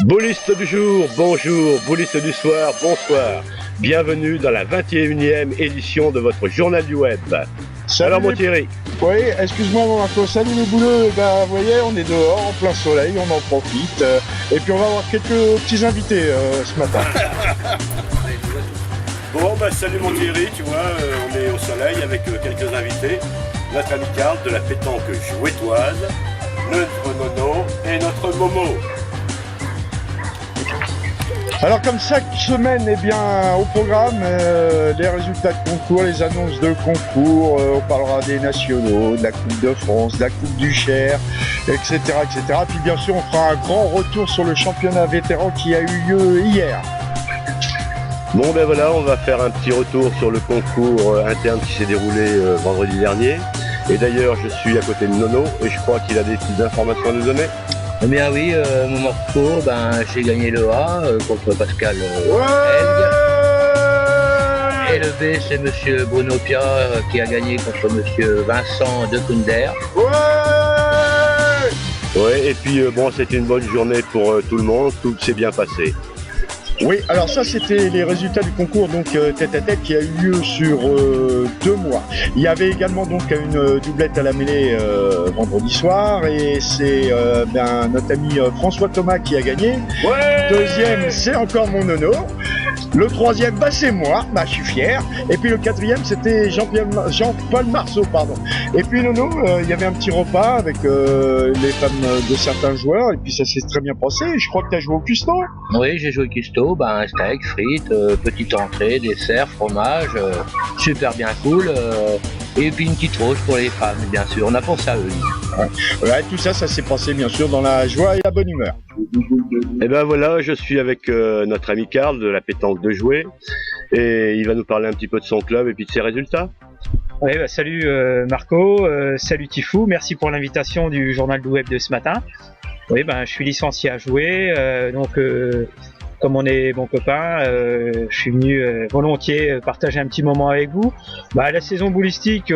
Boulistes du jour, bonjour, boulistes du soir, bonsoir. Bienvenue dans la 21e édition de votre journal du web. Salut Alors mon Thierry. Oui, excuse-moi mon Marco, salut les bouleux. Ben, vous voyez, on est dehors, en plein soleil, on en profite. Et puis on va avoir quelques petits invités ce matin. Bon, bah salut mon Thierry, tu vois, on est au soleil avec quelques invités. Notre ami Karl de la pétanque jouettoise, notre Nono et notre Momo. Alors comme chaque semaine, eh bien, au programme, les résultats de concours, les annonces de concours, on parlera des nationaux, de la Coupe de France, de la Coupe du Cher, etc., etc. Puis bien sûr, on fera un grand retour sur le championnat vétéran qui a eu lieu hier. Bon ben voilà, on va faire un petit retour sur le concours interne qui s'est déroulé vendredi dernier. Et d'ailleurs, je suis à côté de Nono et je crois qu'il a des petites informations à nous donner. Eh bien oui, mon morceau, j'ai gagné le A contre Pascal Helg. Et le B, c'est monsieur Bruno Pia qui a gagné contre monsieur Vincent de Kunder. Ouais, et puis bon, c'était une bonne journée pour tout le monde, tout s'est bien passé. Oui, alors ça c'était les résultats du concours donc tête à tête qui a eu lieu sur 2 mois. Il y avait également donc une doublette à la mêlée vendredi soir et c'est notre ami François Thomas qui a gagné. Ouais. Deuxième, c'est encore mon Nono. Le troisième, c'est moi, je suis fier. Et puis le quatrième, c'était Jean-Paul Marceau, pardon. Et puis Nono, il y avait un petit repas avec les femmes de certains joueurs, et puis ça s'est très bien passé. Je crois que tu as joué au cuistot. Oui, j'ai joué au cuistot, steak, frites, petite entrée, dessert, fromage, super bien cool. Et puis une petite rose pour les femmes, bien sûr, on a pensé à eux. Ouais, tout ça s'est passé bien sûr dans la joie et la bonne humeur. Et ben voilà, je suis avec notre ami Karl de la pétanque de jouets et il va nous parler un petit peu de son club et puis de ses résultats. Oui, salut Marco, salut Tifou, merci pour l'invitation du journal du web de ce matin. Oui, je suis licencié à jouer, comme on est bon copain, je suis venu volontiers partager un petit moment avec vous. La saison boulistique,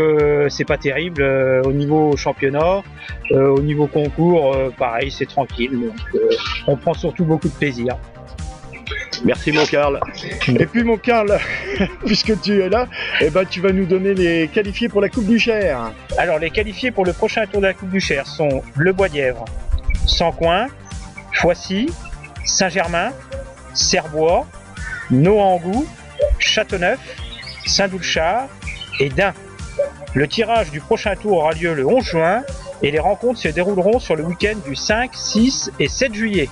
c'est pas terrible au niveau championnat, au niveau concours, pareil, c'est tranquille. Donc, on prend surtout beaucoup de plaisir. Merci mon Karl. Et puis mon Karl, puisque tu es là, tu vas nous donner les qualifiés pour la Coupe du Cher. Alors les qualifiés pour le prochain tour de la Coupe du Cher sont Le Bois-d'Yèvre, Sancoin, Foissy, Saint-Germain, Cerbois, Nohangou, Châteauneuf, Saint-Doulchard et Dain. Le tirage du prochain tour aura lieu le 11 juin et les rencontres se dérouleront sur le week-end du 5, 6 et 7 juillet.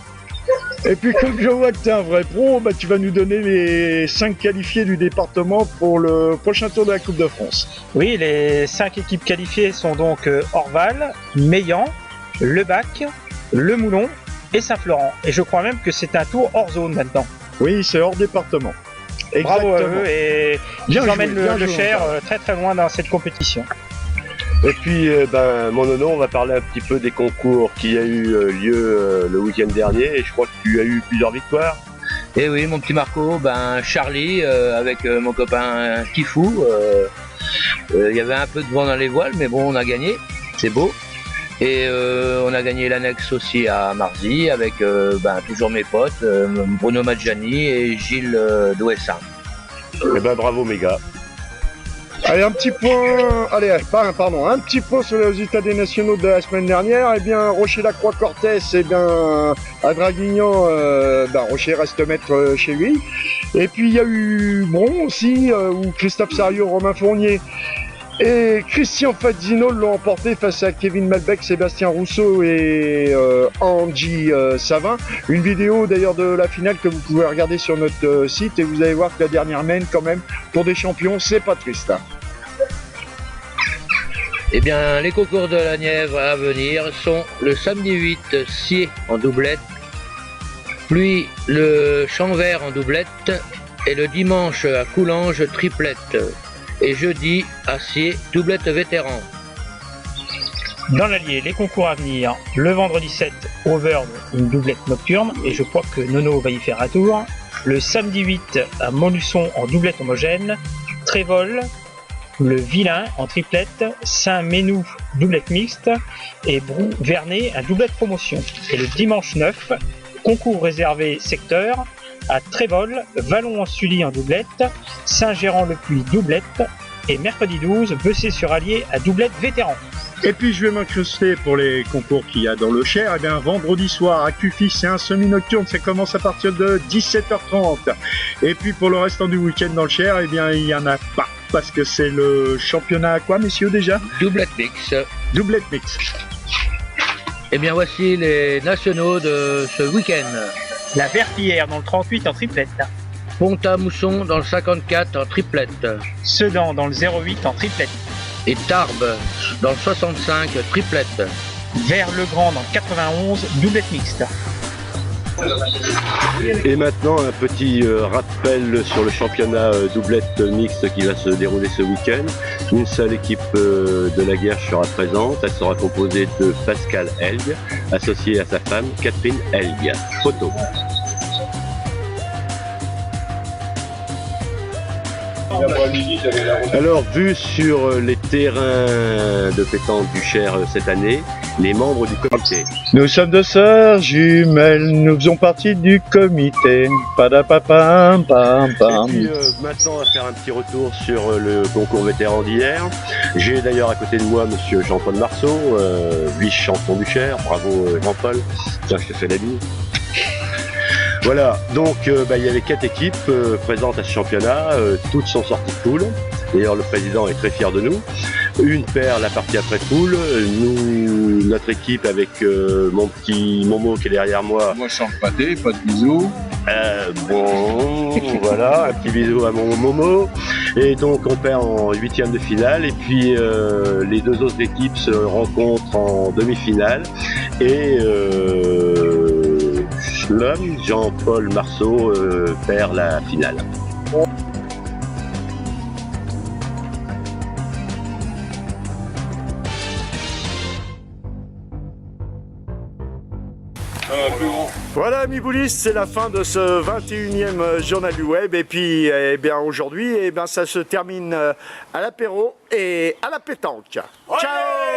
Et puis comme je vois que tu es un vrai pro, tu vas nous donner les 5 qualifiés du département pour le prochain tour de la Coupe de France. Oui, les 5 équipes qualifiées sont donc Orval, Meillan, Lebac, Le Moulon et Saint-Florent. Et je crois même que c'est un tour hors zone maintenant. Oui, c'est hors département. Bravo à eux et ils emmènent le Cher très très loin dans cette compétition. Et puis mon Nono, on va parler un petit peu des concours qui a eu lieu le week-end dernier et je crois que tu as eu plusieurs victoires. Et oui, mon petit Marco, Charlie avec mon copain Tifou. Il y avait un peu de vent dans les voiles, mais bon, on a gagné, c'est beau. Et on a gagné l'annexe aussi à Marzy avec toujours mes potes, Bruno Maggiani et Gilles Douessin. Et bravo mes gars. Allez, un petit point sur les résultats des nationaux de la semaine dernière. Rocher-Lacroix-Cortès, à Draguignan, Rocher reste maître chez lui. Et puis il y a eu Bron aussi, où Christophe Sariot, Romain Fournier et Christian Fazzino l'ont emporté face à Kevin Malbec, Sébastien Rousseau et Angie Savin. Une vidéo d'ailleurs de la finale que vous pouvez regarder sur notre site et vous allez voir que la dernière mène quand même pour des champions, c'est pas triste. Eh bien, les concours de la Nièvre à venir sont le samedi 8, Scié en doublette, puis le Champ-Vert en doublette et le dimanche à Coulanges triplette. Et jeudi, à Scié, doublette vétéran. Dans l'Allier, les concours à venir, le vendredi 7, Auvergne, une doublette nocturne, et je crois que Nono va y faire un tour. Le samedi 8, à Montluçon en doublette homogène, Trévol, le Vilain en triplette, Saint-Ménou doublette mixte, et Brou-Vernet, un doublette promotion. Et le dimanche 9, concours réservé secteur à Trévol, Vallon-en-Sully en doublette, Saint-Gérand-le-Puy doublette et mercredi 12, Bessay-sur-Allier à doublette vétéran. Et puis je vais m'incruster pour les concours qu'il y a dans le Cher. Eh bien, vendredi soir à Cufis, c'est un semi-nocturne, ça commence à partir de 17h30. Et puis pour le restant du week-end dans le Cher, eh bien, il n'y en a pas. Parce que c'est le championnat à quoi, messieurs, déjà? Doublette mix. Doublette mix. Eh bien, voici les nationaux de ce week-end. La Verpillière dans le 38 en triplette, Pont-à-Mousson dans le 54 en triplette. Sedan dans le 08 en triplette, Et Tarbes dans le 65 triplette. Vert-le-Grand dans le 91 doublette mixte. Et maintenant, un petit rappel sur le championnat doublette mixte qui va se dérouler ce week-end. Une seule équipe de la guerre sera présente. Elle sera composée de Pascal Helg, associé à sa femme Catherine Helg. Photo. Alors, vu sur les terrains de pétanque du Cher cette année, les membres du comité. Nous sommes deux sœurs jumelles, nous faisons partie du comité. Padapapam, pam, Et pam. puis maintenant, on va faire un petit retour sur le concours vétéran d'hier. J'ai d'ailleurs à côté de moi monsieur Jean-Paul Marceau, vice-champion du Cher. Bravo Jean-Paul. Tiens, je te fais la bise. Voilà, donc il y avait 4 équipes présentes à ce championnat, toutes sont sorties de poule. D'ailleurs, le président est très fier de nous. Une paire la partie après poule. Nous, notre équipe avec mon petit Momo qui est derrière moi. Moi, je sens le pâté, pas de bisous. Bon, voilà, un petit bisou à mon Momo. Et donc, on perd en 8e de finale. Et puis, les deux autres équipes se rencontrent en demi-finale. Et l'homme, Jean-Paul Marceau, perd la finale. Voilà, amis boulistes, c'est la fin de ce 21e journal du web. Et puis, eh bien, aujourd'hui, eh bien, ça se termine à l'apéro et à la pétanque. Ciao!